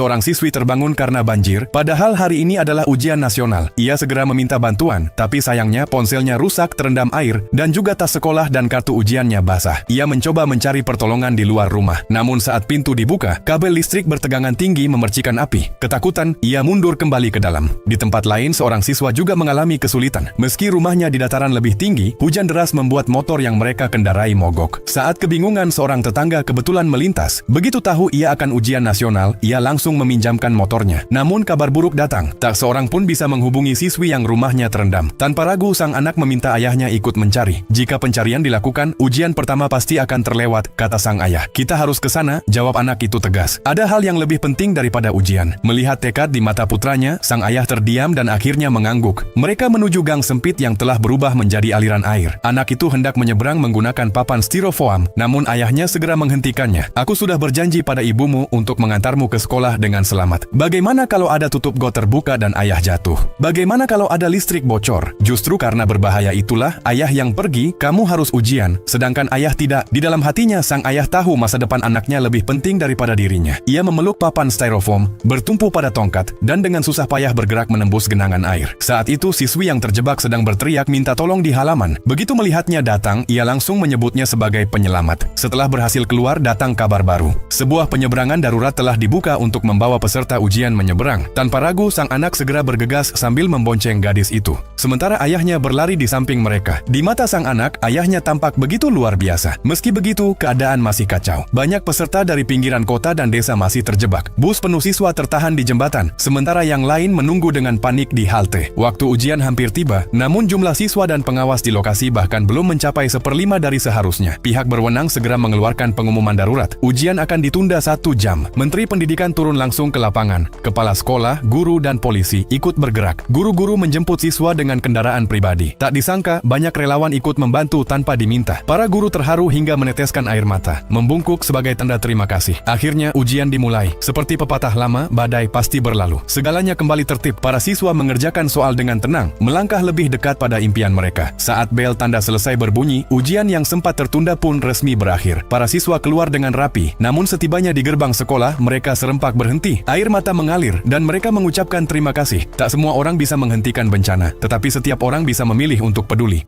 seorang siswi terbangun karena banjir, padahal hari ini adalah ujian nasional. Ia segera meminta bantuan, tapi sayangnya ponselnya rusak terendam air, dan juga tas sekolah dan kartu ujiannya basah. Ia mencoba mencari pertolongan di luar rumah. Namun saat pintu dibuka, kabel listrik bertegangan tinggi memercikan api. Ketakutan, ia mundur kembali ke dalam. Di tempat lain, seorang siswa juga mengalami kesulitan. Meski rumahnya di dataran lebih tinggi, hujan deras membuat motor yang mereka kendarai mogok. Saat kebingungan, seorang tetangga kebetulan melintas. Begitu tahu ia akan ujian nasional, ia langsung meminjamkan motornya. Namun kabar buruk datang. Tak seorang pun bisa menghubungi siswi yang rumahnya terendam. Tanpa ragu, sang anak meminta ayahnya ikut mencari. Jika pencarian dilakukan, ujian pertama pasti akan terlewat, kata sang ayah. Kita harus ke sana, jawab anak itu tegas. Ada hal yang lebih penting daripada ujian. Melihat tekad di mata putranya, sang ayah terdiam dan akhirnya mengangguk. Mereka menuju gang sempit yang telah berubah menjadi aliran air. Anak itu hendak menyeberang menggunakan papan styrofoam, namun ayahnya segera menghentikannya. Aku sudah berjanji pada ibumu untuk mengantarmu ke sekolah dengan selamat. Bagaimana kalau ada tutup got terbuka dan ayah jatuh? Bagaimana kalau ada listrik bocor? Justru karena berbahaya itulah ayah yang pergi, kamu harus ujian, sedangkan ayah tidak. Di dalam hatinya, sang ayah tahu masa depan anaknya lebih penting daripada dirinya. Ia memeluk papan styrofoam, bertumpu pada tongkat, dan dengan susah payah bergerak menembus genangan air. Saat itu, siswi yang terjebak sedang berteriak minta tolong di halaman. Begitu melihatnya datang, ia langsung menyebutnya sebagai penyelamat. Setelah berhasil keluar, datang kabar baru. Sebuah penyeberangan darurat telah dibuka untuk membawa peserta ujian menyeberang. Tanpa ragu, sang anak segera bergegas sambil membonceng gadis itu. Sementara ayahnya berlari di samping mereka. Di mata sang anak, ayahnya tampak begitu luar biasa. Meski begitu, keadaan masih kacau. Banyak peserta dari pinggiran kota dan desa masih terjebak. Bus penuh siswa tertahan di jembatan, sementara yang lain menunggu dengan panik di halte. Waktu ujian hampir tiba, namun jumlah siswa dan pengawas di lokasi bahkan belum mencapai 1/5 dari seharusnya. Pihak berwenang segera mengeluarkan pengumuman darurat. Ujian akan ditunda 1 jam. Menteri Pendidikan turun langsung ke lapangan. Kepala sekolah, guru, dan polisi ikut bergerak. Guru-guru menjemput siswa dengan kendaraan pribadi. Tak disangka, banyak relawan ikut membantu tanpa diminta. Para guru terharu hingga meneteskan air mata, membungkuk sebagai tanda terima kasih. Akhirnya ujian dimulai. Seperti pepatah lama, badai pasti berlalu. Segalanya kembali tertib. Para siswa mengerjakan soal dengan tenang, melangkah lebih dekat pada impian mereka. Saat bel tanda selesai berbunyi, ujian yang sempat tertunda pun resmi berakhir. Para siswa keluar dengan rapi, namun setibanya di gerbang sekolah, mereka serempak berhenti. Air mata mengalir, dan mereka mengucapkan terima kasih. Tak semua orang bisa menghentikan bencana, tetapi setiap orang bisa memilih untuk peduli.